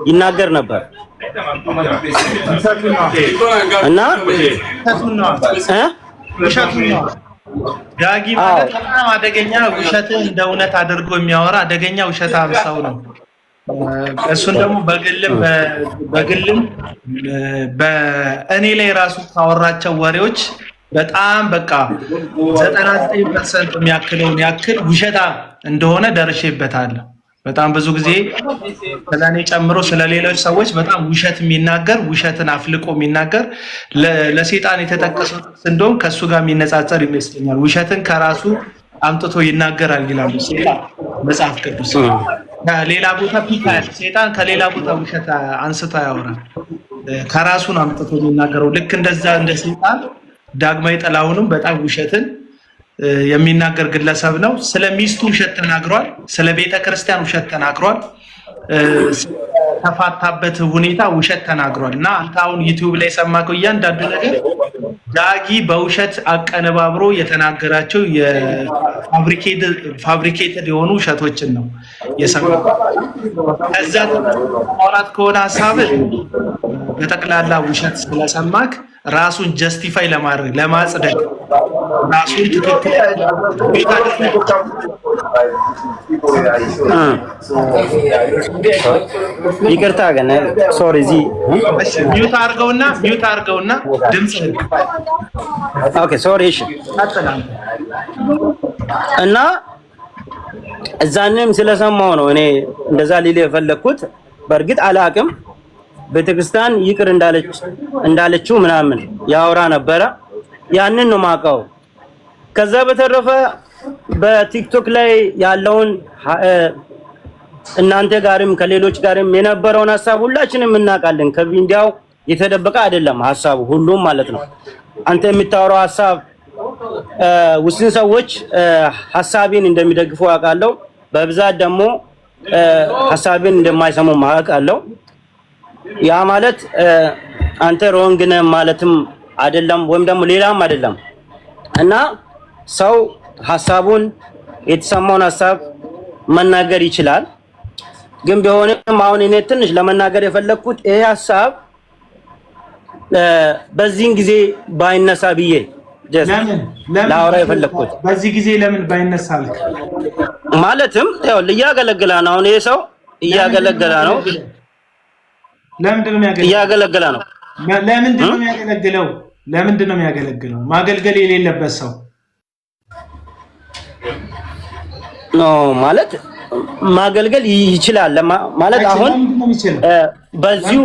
ይናገር ነበር እና ዳጊ ማለት በጣም አደገኛ ውሸትን እንደ እውነት አድርጎ የሚያወራ አደገኛ ውሸታም ሰው ነው። እሱን ደግሞ በግልም በእኔ ላይ ራሱ ካወራቸው ወሬዎች በጣም በቃ 99% የሚያክለውን ያክል ውሸታ እንደሆነ ደርሼበታለሁ። በጣም ብዙ ጊዜ ስለኔ ጨምሮ ስለሌሎች ሰዎች በጣም ውሸት የሚናገር ውሸትን አፍልቆ የሚናገር ለሰይጣን የተጠቀሰው እንደውም ከሱ ጋር የሚነጻጸር ይመስለኛል። ውሸትን ከራሱ አምጥቶ ይናገራል ይላሉ ሰይጣን መጽሐፍ ቅዱስ። ከሌላ ቦታ ሰይጣን ከሌላ ቦታ ውሸት አንስቶ ያወራል፣ ከራሱን አምጥቶ የሚናገረው ልክ እንደዛ እንደ ሰይጣን ዳግማዊ ጥላሁንም በጣም ውሸትን የሚናገር ግለሰብ ነው። ስለ ሚስቱ ውሸት ተናግሯል። ስለ ቤተ ክርስቲያን ውሸት ተናግሯል። ተፋታበት ሁኔታ ውሸት ተናግሯል። እና አንተ አሁን ዩቲዩብ ላይ ሰማከው እያንዳንዱ ነገር ዳጊ በውሸት አቀነባብሮ የተናገራቸው ፋብሪኬትድ የሆኑ ውሸቶችን ነው የሰማው። ከዛ ማውራት ከሆነ ሐሳብ በጠቅላላ ውሸት ስለሰማክ ራሱን ጀስቲፋይ ለማድረግ ለማጽደቅ ራሱን ትክክል ይቅርታ ግን ሶሪ እዚህ ሚውት አድርገውና ድምጽ ኦኬ ሶሪ እሺ እና እዛንም ስለሰማው ነው እኔ እንደዛ ሊል የፈለኩት። በእርግጥ አላቅም ቤተክርስቲያን ይቅር እንዳለችው ምናምን ያወራ ነበረ። ያንን ነው ማቀው። ከዛ በተረፈ በቲክቶክ ላይ ያለውን እናንተ ጋርም ከሌሎች ጋርም የነበረውን ሐሳብ ሁላችንም እናውቃለን። ከቪዲዮው የተደበቀ አይደለም ሐሳቡ ሁሉም ማለት ነው። አንተ የምታወራው ሐሳብ ውስን ሰዎች ሐሳቤን እንደሚደግፉ አውቃለሁ። በብዛት ደግሞ ሐሳቤን እንደማይሰሙ አውቃለሁ። ያ ማለት አንተ ሮንግ ነህ ማለትም አይደለም ወይም ደግሞ ሌላም አይደለም። እና ሰው ሐሳቡን የተሰማውን ሐሳብ መናገር ይችላል። ግን ቢሆንም አሁን እኔ ትንሽ ለመናገር የፈለኩት ይሄ ሐሳብ በዚህን ጊዜ ባይነሳ ብዬ ላውራ የፈለኩት። በዚህ ጊዜ ለምን ባይነሳ አልክ? ማለትም ያው እያገለገለ ነው። አሁን ይሄ ሰው እያገለገለ ነው። ለምንድን ነው እያገለገለ ነው? ለምንድን ነው የሚያገለግለው? ማገልገል የሌለበት ሰው ነው ማለት ማገልገል ይችላል ማለት አሁን በዚሁ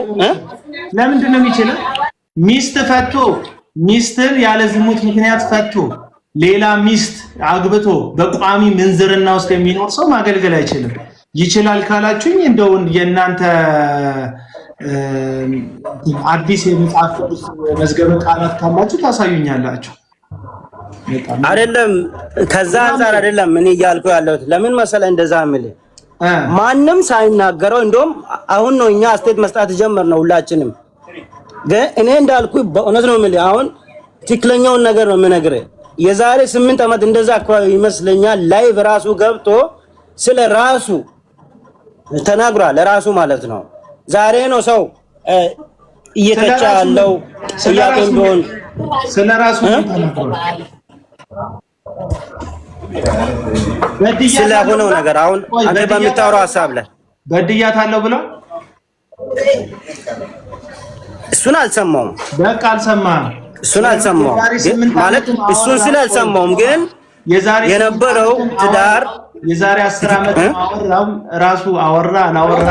ለምንድን ነው የሚችለው? ሚስት ፈቶ ሚስትን ያለ ዝሙት ምክንያት ፈቶ ሌላ ሚስት አግብቶ በቋሚ ምንዝርና ውስጥ የሚኖር ሰው ማገልገል አይችልም። ይችላል ካላችሁኝ እንደው የእናንተ አዲስ የመጽሐፍ ቅዱስ መዝገበ ቃላት ካላችሁ ታሳዩኛላችሁ። አይደለም ከዛ አንፃር አይደለም እኔ እያልኩ ያለሁት። ለምን መሰለህ እንደዛ የምልህ ማንም ሳይናገረው እንደውም አሁን ነው እኛ አስተያየት መስጠት ጀመርነው ሁላችንም። ግን እኔ እንዳልኩ በእውነት ነው የምልህ አሁን ትክክለኛውን ነገር ነው የምነግርህ። የዛሬ 8 ዓመት እንደዛ አካባቢ ይመስለኛል ላይቭ ራሱ ገብቶ ስለ ራሱ ተናግሯል። ለራሱ ማለት ነው። ዛሬ ነው ሰው እየተቻ ያለው ጥያቄ እንደሆነ ስለራሱ ተናግሯል። ስለሆነው ነገር አሁን አንተ በምታወራው ሐሳብ ላይ በድያታለሁ ብሎ እሱን አልሰማውም። በቃ አልሰማም። እሱን አልሰማውም ማለት እሱን ስላልሰማውም ግን የነበረው ትዳር የዛሬ 10 ዓመት ራሱ አወራ አላወራ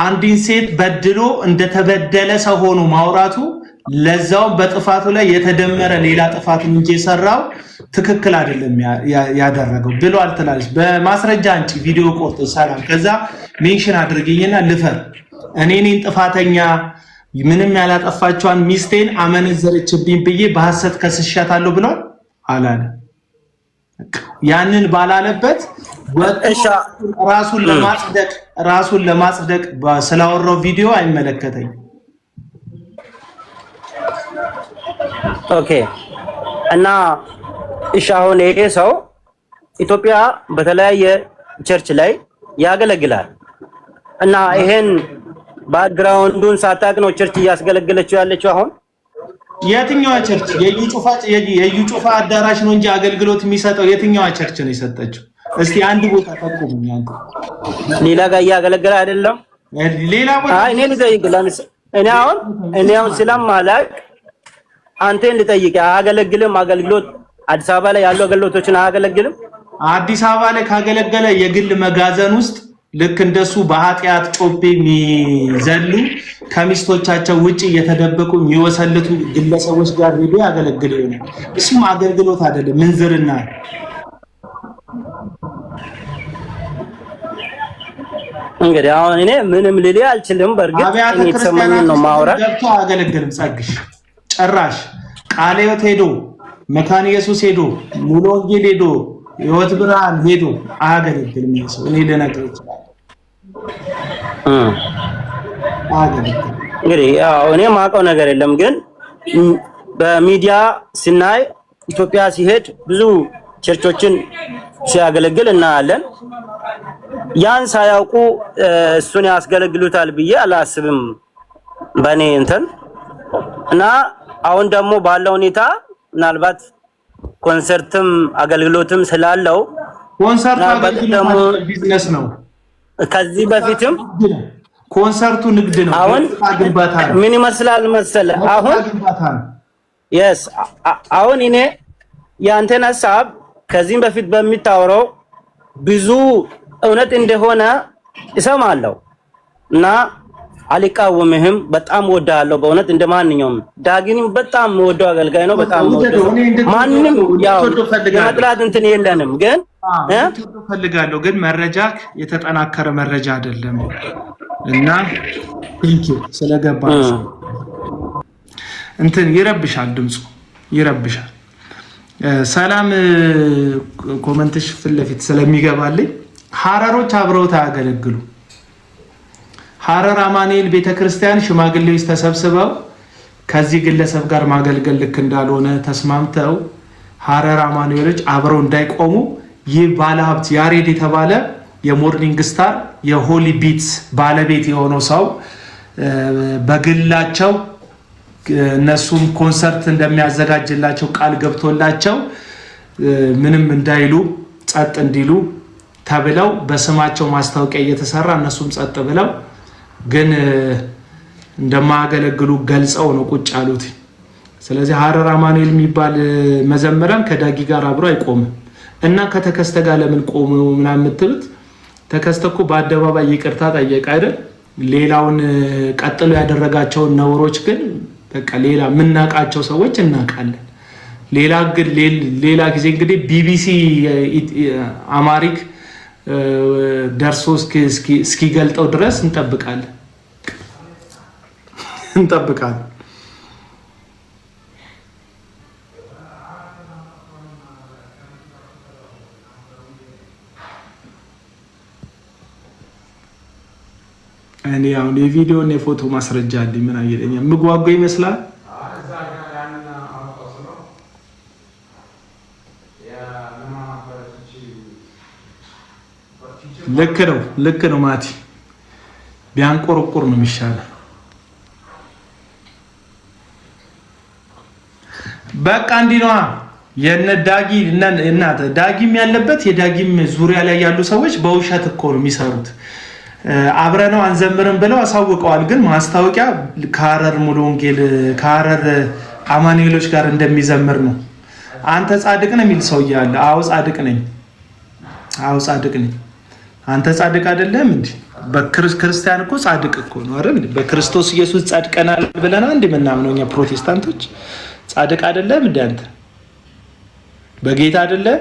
አንዲን ሴት በድሎ እንደተበደለ ሰው ሆኖ ማውራቱ ለዛው በጥፋቱ ላይ የተደመረ ሌላ ጥፋት እንጂ የሰራው ትክክል አይደለም ያደረገው ብሎ አልተላለች። በማስረጃ አንቺ ቪዲዮ ቆርጦ ሰላም ከዛ ሜንሽን አድርገኝና ልፈር እኔ ነኝ ጥፋተኛ ምንም ያላጠፋችዋን ሚስቴን አመነዘረችብኝ ብዬ በሐሰት ከስሻታለሁ ብሏል አላለ። ያንን ባላለበት ራሱን ለማጽደቅ ስላወራው ቪዲዮ አይመለከተኝ። ኦኬ እና እሺ አሁን ይሄ ሰው ኢትዮጵያ በተለያየ ቸርች ላይ ያገለግላል እና ይሄን ባክግራውንዱን ሳታቅ ነው ቸርች እያስገለገለችው ያለችው። አሁን የትኛዋ ቸርች? የዩ ጩፋ አዳራሽ ነው እንጂ አገልግሎት የሚሰጠው የትኛዋ ቸርች ነው የሰጠችው? እስቲ አንድ ቦታ ጠቁሙኝ። አንተ ሌላ ጋር እያገለገለ አይደለም? ሌላ ቦታ እኔ ልጠይቅ እኔ አሁን ስለማላቅ አንተን ልጠይቅ። አያገለግልም? አገልግሎት አዲስ አበባ ላይ ያሉ አገልግሎቶችን አያገለግልም? አዲስ አበባ ላይ ካገለገለ የግል መጋዘን ውስጥ ልክ እንደሱ በኃጢአት ጮቤ የሚዘሉ ከሚስቶቻቸው ውጪ እየተደበቁ የሚወሰልቱ ግለሰቦች ጋር ሄዶ ያገለግል ይሆናል። እሱም አገልግሎት አይደለም፣ ምንዝርና። እንግዲህ አሁን እኔ ምንም ልል አልችልም። በእርግጥ እኔ የተሰማኝን ነው ማውራት። ገብቶ አያገለግልም። ጸግሽ ጭራሽ ቃለ ሕይወት ሄዶ መካነ ኢየሱስ ሄዶ ሙሉ ወንጌል ሄዶ ሕይወት ብርሃን ሄዶ አያገለግልም። ሰው እኔ ልነግርህ እችላለሁ። እንግዲህ ያው እኔ ማውቀው ነገር የለም፣ ግን በሚዲያ ስናይ ኢትዮጵያ ሲሄድ ብዙ ቸርቾችን ሲያገለግል እናያለን። ያን ሳያውቁ እሱን ያስገለግሉታል ብዬ አላስብም በእኔ እንትን እና አሁን ደግሞ ባለው ሁኔታ ምናልባት ኮንሰርትም አገልግሎትም ስላለው ኮንሰርቱ አገልግሎት ቢዝነስ ነው። ከዚህ በፊትም ኮንሰርቱ ንግድ ነው። አሁን ምን ይመስላል መሰለህ? አሁን እኔ ያንተን ሐሳብ ከዚህም በፊት በሚታወራው ብዙ እውነት እንደሆነ እሰማለሁ እና አልቃወምህም። በጣም ወዳለሁ በእውነት እንደማንኛውም። ዳጊንም በጣም ወደው አገልጋይ ነው። በጣም ወደው ማንንም ያው የመጥላት እንትን የለንም፣ ግን ፈልጋለሁ ግን መረጃ የተጠናከረ መረጃ አይደለም እና ቴንኪው ስለገባሽ። እንትን ይረብሻል፣ ድምፁ ይረብሻል። ሰላም ኮመንትሽ ፊት ለፊት ስለሚገባልኝ ሐረሮች አብረውት አያገለግሉ። ሐረር አማኑኤል ቤተክርስቲያን ሽማግሌዎች ተሰብስበው ከዚህ ግለሰብ ጋር ማገልገል ልክ እንዳልሆነ ተስማምተው ሐረር አማኑኤሎች አብረው እንዳይቆሙ ይህ ባለሀብት ያሬድ የተባለ የሞርኒንግ ስታር የሆሊ ቢትስ ባለቤት የሆነው ሰው በግላቸው እነሱም ኮንሰርት እንደሚያዘጋጅላቸው ቃል ገብቶላቸው ምንም እንዳይሉ ጸጥ እንዲሉ ተብለው በስማቸው ማስታወቂያ እየተሰራ እነሱም ጸጥ ብለው ግን እንደማያገለግሉ ገልጸው ነው ቁጭ ያሉት። ስለዚህ ሐረር አማኑኤል የሚባል መዘምራን ከዳጊ ጋር አብሮ አይቆምም እና ከተከስተ ጋር ለምን ቆሙ ምናምን የምትሉት ተከስተ እኮ በአደባባይ ይቅርታ ጠየቀ አይደል? ሌላውን ቀጥሎ ያደረጋቸውን ነውሮች ግን በቃ ሌላ የምናውቃቸው ሰዎች እናውቃለን። ሌላ ጊዜ እንግዲህ ቢቢሲ አማሪክ ደርሶ እስኪገልጠው ድረስ እንጠብቃለን። እኔ አሁን የቪዲዮ እና የፎቶ ማስረጃ አለኝ። ምን አየለኝ ምጓጓ ይመስላል። ልክ ነው ማቲ ቢያንቆርቁር ነው የሚሻለው። በቃ እንዲህ ነው የነ ዳጊ እናት ዳጊም ያለበት የዳጊም ዙሪያ ላይ ያሉ ሰዎች በውሸት እኮ ነው የሚሰሩት። አብረነው አንዘምርም ብለው አሳውቀዋል። ግን ማስታወቂያ ከሐረር ሙሉ ወንጌል ከሐረር አማኑኤሎች ጋር እንደሚዘምር ነው። አንተ ጻድቅ ነህ የሚል ሰውዬ አለ። አዎ ጻድቅ ነኝ። አንተ ጻድቅ አይደለም እንዴ? በክርስቲያን እኮ ጻድቅ እኮ ነው አይደል? በክርስቶስ ኢየሱስ ጻድቀናል ብለና እንዴ ምናምነው እኛ ፕሮቴስታንቶች። ጻድቅ አይደለም እንዴ አንተ? በጌታ አይደለም?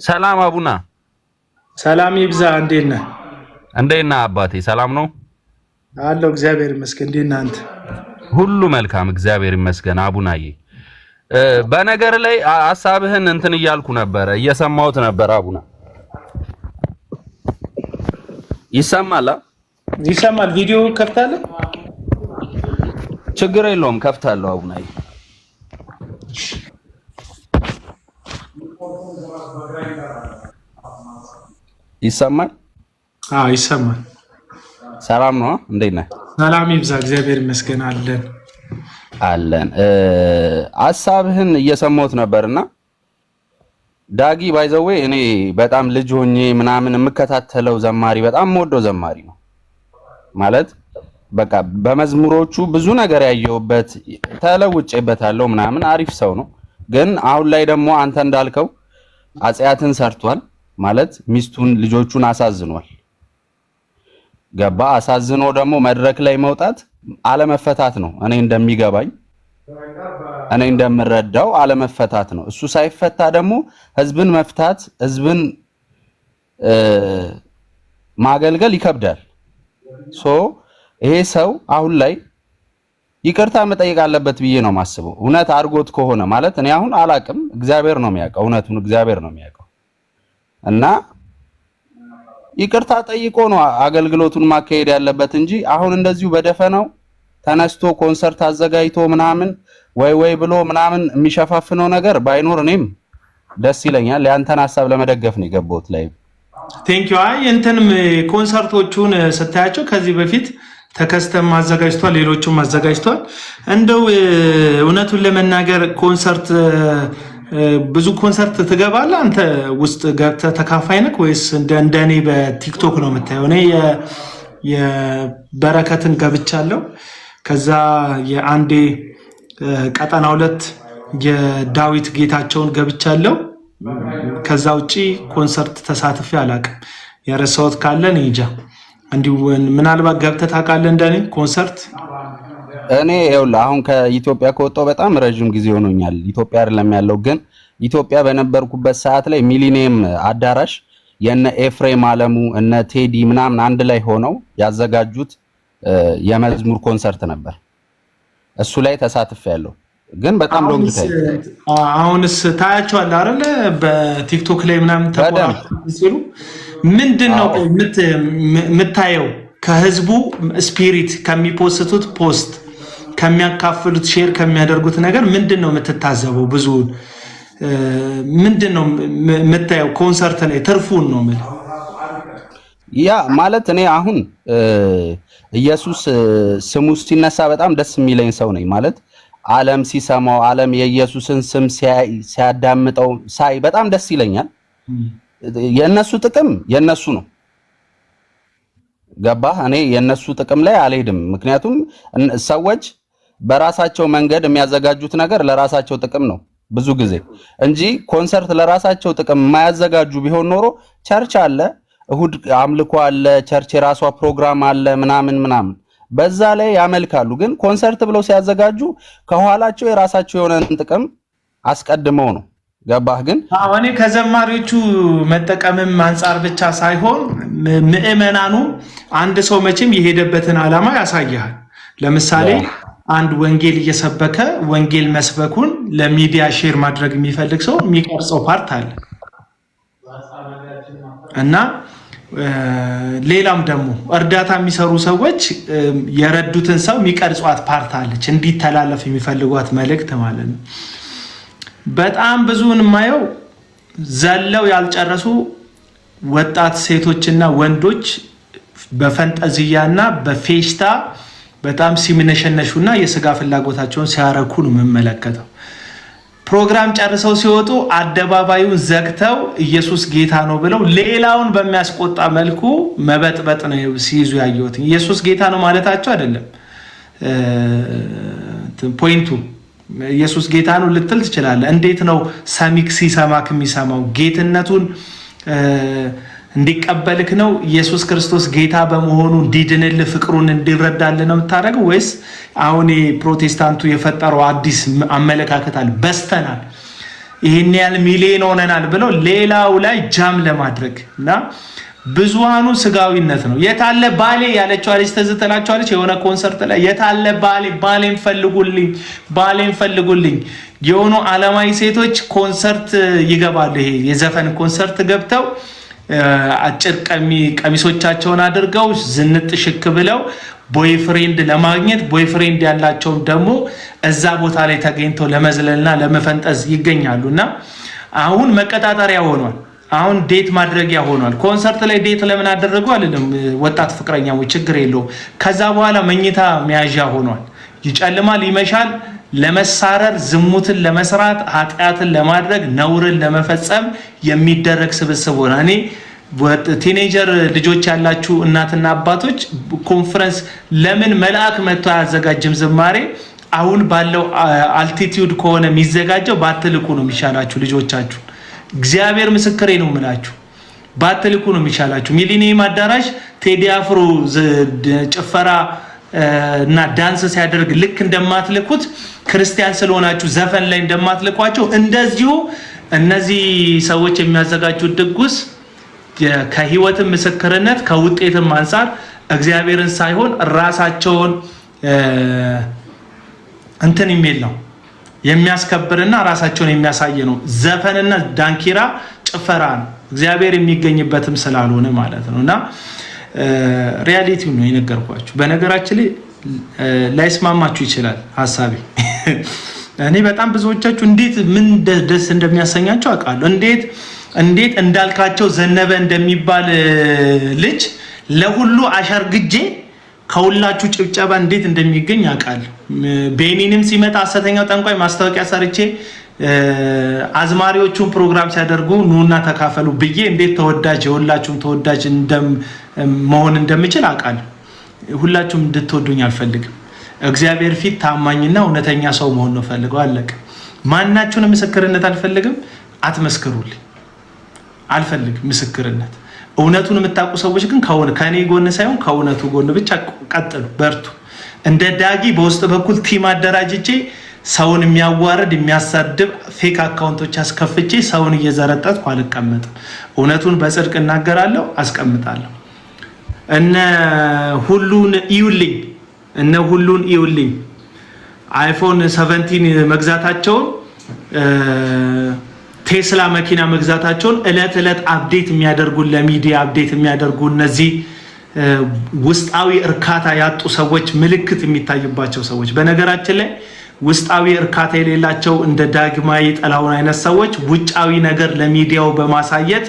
ሰላም አቡና፣ ሰላም ይብዛ። እንዴት ነህ? አባቴ? ሰላም ነው አለው። እግዚአብሔር ይመስገን። እንዴት ነህ አንተ? ሁሉ መልካም እግዚአብሔር ይመስገን። አቡናዬ በነገር ላይ ሐሳብህን እንትን እያልኩ ነበር፣ እየሰማሁት ነበር። አቡና ይሰማል? ይሰማል። ቪዲዮ ከፍታለህ? ችግር የለውም ከፍታለሁ። አቡናዬ ይሰማል? ይሰማል። ሰላም ነው? እንዴት ነህ? ሰላም ይብዛ፣ እግዚአብሔር ይመስገን አለን። ሐሳብህን እየሰማሁት ነበርና ዳጊ ባይዘዌ እኔ በጣም ልጅ ሆኜ ምናምን የምከታተለው ዘማሪ በጣም የምወደው ዘማሪ ነው ማለት በቃ በመዝሙሮቹ ብዙ ነገር ያየሁበት ተለውጬበታለሁ ምናምን አሪፍ ሰው ነው። ግን አሁን ላይ ደግሞ አንተ እንዳልከው አጽያትን ሰርቷል ማለት ሚስቱን ልጆቹን አሳዝኗል። ገባ አሳዝኖ ደግሞ መድረክ ላይ መውጣት አለመፈታት ነው። እኔ እንደሚገባኝ እኔ እንደምረዳው አለመፈታት ነው። እሱ ሳይፈታ ደግሞ ህዝብን መፍታት ህዝብን ማገልገል ይከብዳል። ይሄ ሰው አሁን ላይ ይቅርታ መጠየቅ አለበት ብዬ ነው ማስበው። እውነት አድርጎት ከሆነ ማለት እኔ አሁን አላቅም፣ እግዚአብሔር ነው የሚያውቀው፣ እውነቱን እግዚአብሔር ነው የሚያውቀው እና ይቅርታ ጠይቆ ነው አገልግሎቱን ማካሄድ ያለበት እንጂ አሁን እንደዚሁ በደፈናው ተነስቶ ኮንሰርት አዘጋጅቶ ምናምን ወይ ብሎ ምናምን የሚሸፋፍነው ነገር ባይኖር እኔም ደስ ይለኛል። ያንተን ሐሳብ ለመደገፍ ነው የገባሁት ላይ ቴንክ ዩ። አይ እንትንም ኮንሰርቶቹን ስታያቸው ከዚህ በፊት ተከስተም አዘጋጅቷል፣ ሌሎችም አዘጋጅቷል። እንደው እውነቱን ለመናገር ኮንሰርት ብዙ ኮንሰርት ትገባለህ አንተ ውስጥ ገብተህ ተካፋይ ነህ ወይስ እንደኔ በቲክቶክ ነው የምታየው? እኔ የበረከትን ገብቻለሁ። ከዛ የአንዴ ቀጠና 2 የዳዊት ጌታቸውን ገብቻለሁ። ከዛ ውጪ ኮንሰርት ተሳትፌ አላውቅም። የረሳሁት ካለ እኔ እንጃ። እንዲሁ ምናልባት ገብተህ ታውቃለህ እንደኔ ኮንሰርት? እኔ ይኸውልህ አሁን ከኢትዮጵያ ከወጣሁ በጣም ረጅም ጊዜ ሆኖኛል። ኢትዮጵያ አይደለም ያለው ግን ኢትዮጵያ በነበርኩበት ሰዓት ላይ ሚሊኒየም አዳራሽ የነ ኤፍሬም አለሙ እነ ቴዲ ምናምን አንድ ላይ ሆነው ያዘጋጁት የመዝሙር ኮንሰርት ነበር። እሱ ላይ ተሳትፌያለሁ። ግን በጣም ሎንግ ታይም አሁንስ ታያቸዋለህ አይደል? በቲክቶክ ላይ ምናምን ተቆራርጠው ምንድነው የምታየው? ከህዝቡ ስፒሪት ከሚፖስቱት ፖስት ከሚያካፍሉት ሼር ከሚያደርጉት ነገር ምንድነው የምትታዘበው? ብዙ ምንድነው የምታየው? ኮንሰርት ላይ ትርፉን ነው ማለት ያ ማለት እኔ አሁን ኢየሱስ ስሙ ሲነሳ በጣም ደስ የሚለኝ ሰው ነኝ ማለት ዓለም ሲሰማው ዓለም የኢየሱስን ስም ሲያዳምጠው ሳይ በጣም ደስ ይለኛል። የነሱ ጥቅም የነሱ ነው። ገባህ? እኔ የነሱ ጥቅም ላይ አልሄድም። ምክንያቱም ሰዎች በራሳቸው መንገድ የሚያዘጋጁት ነገር ለራሳቸው ጥቅም ነው ብዙ ጊዜ እንጂ ኮንሰርት ለራሳቸው ጥቅም የማያዘጋጁ ቢሆን ኖሮ ቸርች አለ፣ እሁድ አምልኮ አለ፣ ቸርች የራሷ ፕሮግራም አለ ምናምን በዛ ላይ ያመልካሉ። ግን ኮንሰርት ብለው ሲያዘጋጁ ከኋላቸው የራሳቸው የሆነን ጥቅም አስቀድመው ነው። ገባህ? ግን እኔ ከዘማሪዎቹ መጠቀምም አንጻር ብቻ ሳይሆን ምዕመናኑ አንድ ሰው መቼም የሄደበትን ዓላማ ያሳያል። ለምሳሌ አንድ ወንጌል እየሰበከ ወንጌል መስበኩን ለሚዲያ ሼር ማድረግ የሚፈልግ ሰው የሚቀርጸው ፓርት አለ እና ሌላም ደግሞ እርዳታ የሚሰሩ ሰዎች የረዱትን ሰው የሚቀርጿት ፓርት አለች፣ እንዲተላለፍ የሚፈልጓት መልእክት ማለት ነው። በጣም ብዙውን የማየው ዘለው ያልጨረሱ ወጣት ሴቶችና ወንዶች በፈንጠዝያና በፌሽታ በጣም ሲምነሸነሹና የስጋ ፍላጎታቸውን ሲያረኩ ነው የምመለከተው። ፕሮግራም ጨርሰው ሲወጡ አደባባዩን ዘግተው ኢየሱስ ጌታ ነው ብለው ሌላውን በሚያስቆጣ መልኩ መበጥበጥ ነው ሲይዙ ያየሁት። ኢየሱስ ጌታ ነው ማለታቸው አይደለም ፖይንቱ። ኢየሱስ ጌታ ነው ልትል ትችላለህ። እንዴት ነው ሰሚክ ሲሰማክ የሚሰማው? ጌትነቱን እንዲቀበልክ ነው ኢየሱስ ክርስቶስ ጌታ በመሆኑ እንዲድንልህ ፍቅሩን እንዲረዳልህ ነው የምታደርገው? ወይስ አሁን ፕሮቴስታንቱ የፈጠረው አዲስ አመለካከት አለ፣ በስተናል፣ ይህን ያህል ሚሊዮን ሆነናል ብለው ሌላው ላይ ጃም ለማድረግ እና ብዙሃኑ ስጋዊነት ነው። የታለ ባሌ ያለችው አለች ተዝተላቸዋለች የሆነ ኮንሰርት ላይ የታለ ባሌን ፈልጉልኝ የሆኑ ዓለማዊ ሴቶች ኮንሰርት ይገባሉ። ይሄ የዘፈን ኮንሰርት ገብተው አጭር ቀሚሶቻቸውን አድርገው ዝንጥ ሽክ ብለው ቦይፍሬንድ ለማግኘት ቦይፍሬንድ ያላቸውም ደግሞ እዛ ቦታ ላይ ተገኝተው ለመዝለልና ለመፈንጠዝ ይገኛሉና አሁን መቀጣጠሪያ ሆኗል። አሁን ዴት ማድረጊያ ሆኗል። ኮንሰርት ላይ ዴት ለምን አደረጉ አይደለም፣ ወጣት ፍቅረኛሞች ችግር የለውም። ከዛ በኋላ መኝታ መያዣ ሆኗል። ይጨልማል፣ ይመሻል፣ ለመሳረር፣ ዝሙትን ለመስራት፣ ኃጢአትን ለማድረግ፣ ነውርን ለመፈጸም የሚደረግ ስብስብ ሆነ። እኔ ቲኔጀር ልጆች ያላችሁ እናትና አባቶች ኮንፈረንስ ለምን መልአክ መጥቶ አያዘጋጅም ዝማሬ? አሁን ባለው አልቲቲዩድ ከሆነ የሚዘጋጀው ባትልኩ ነው የሚሻላችሁ ልጆቻችሁ። እግዚአብሔር ምስክሬ ነው የምላችሁ፣ ባትልኩ ነው የሚሻላችሁ። ሚሊኒየም አዳራሽ ቴዲ አፍሮ ጭፈራ እና ዳንስ ሲያደርግ ልክ እንደማትልኩት ክርስቲያን ስለሆናችሁ ዘፈን ላይ እንደማትልኳቸው እንደዚሁ እነዚህ ሰዎች የሚያዘጋጁት ድግስ ከህይወትም ምስክርነት ከውጤትም አንፃር እግዚአብሔርን ሳይሆን ራሳቸውን እንትን የሚል ነው የሚያስከብርና ራሳቸውን የሚያሳይ ነው። ዘፈንና ዳንኪራ ጭፈራ ነው፣ እግዚአብሔር የሚገኝበትም ስላልሆነ ማለት ነውና ሪያሊቲው ነው የነገርኳችሁ። በነገራችን ላይ ላይስማማችሁ ይችላል ሐሳቤ። እኔ በጣም ብዙዎቻችሁ እንዴት ምን ደስ እንደሚያሰኛችሁ አውቃለሁ። እንዴት እንዳልካቸው ዘነበ እንደሚባል ልጅ ለሁሉ አሸርግጄ ከሁላችሁ ጭብጨባ እንዴት እንደሚገኝ አውቃለሁ። ቤኒንም ሲመጣ ሐሰተኛው ጠንቋይ ማስታወቂያ ሰርቼ አዝማሪዎቹን ፕሮግራም ሲያደርጉ ኑና ተካፈሉ ብዬ እንዴት ተወዳጅ የሁላችሁም ተወዳጅ መሆን እንደምችል አውቃለሁ። ሁላችሁም እንድትወዱኝ አልፈልግም። እግዚአብሔር ፊት ታማኝና እውነተኛ ሰው መሆን ነው ፈልገው። አለቀ። ማናችሁንም ምስክርነት አልፈልግም። አትመስክሩልኝ፣ አልፈልግም ምስክርነት። እውነቱን የምታውቁ ሰዎች ግን ከኔ ጎን ሳይሆን ከእውነቱ ጎን ብቻ ቀጥሉ፣ በርቱ። እንደ ዳጊ በውስጥ በኩል ቲም አደራጅቼ ሰውን የሚያዋርድ የሚያሳድብ ፌክ አካውንቶች አስከፍቼ ሰውን እየዘረጠጥኩ አልቀመጥም። እውነቱን በጽድቅ እናገራለሁ፣ አስቀምጣለሁ። እነ ሁሉን ይዩልኝ አይፎን 17 መግዛታቸውን ቴስላ መኪና መግዛታቸውን እለት አፕዴት የሚያደርጉ ለሚዲያ አፕዴት የሚያደርጉ እነዚህ ውስጣዊ እርካታ ያጡ ሰዎች፣ ምልክት የሚታይባቸው ሰዎች፣ በነገራችን ላይ ውስጣዊ እርካታ የሌላቸው እንደ ዳግማዊ ጥላሁን አይነት ሰዎች ውጫዊ ነገር ለሚዲያው በማሳየት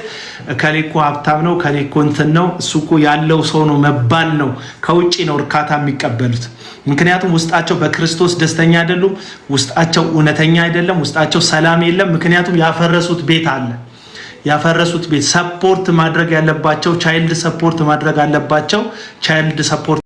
ከሌኮ ሀብታም ነው ከሌኮ እንትን ነው እሱ እኮ ያለው ሰው ነው መባል ነው ከውጪ ነው እርካታ የሚቀበሉት። ምክንያቱም ውስጣቸው በክርስቶስ ደስተኛ አይደሉም። ውስጣቸው እውነተኛ አይደለም። ውስጣቸው ሰላም የለም። ምክንያቱም ያፈረሱት ቤት አለ። ያፈረሱት ቤት ሰፖርት ማድረግ ያለባቸው ቻይልድ ሰፖርት ማድረግ አለባቸው። ቻይልድ ሰፖርት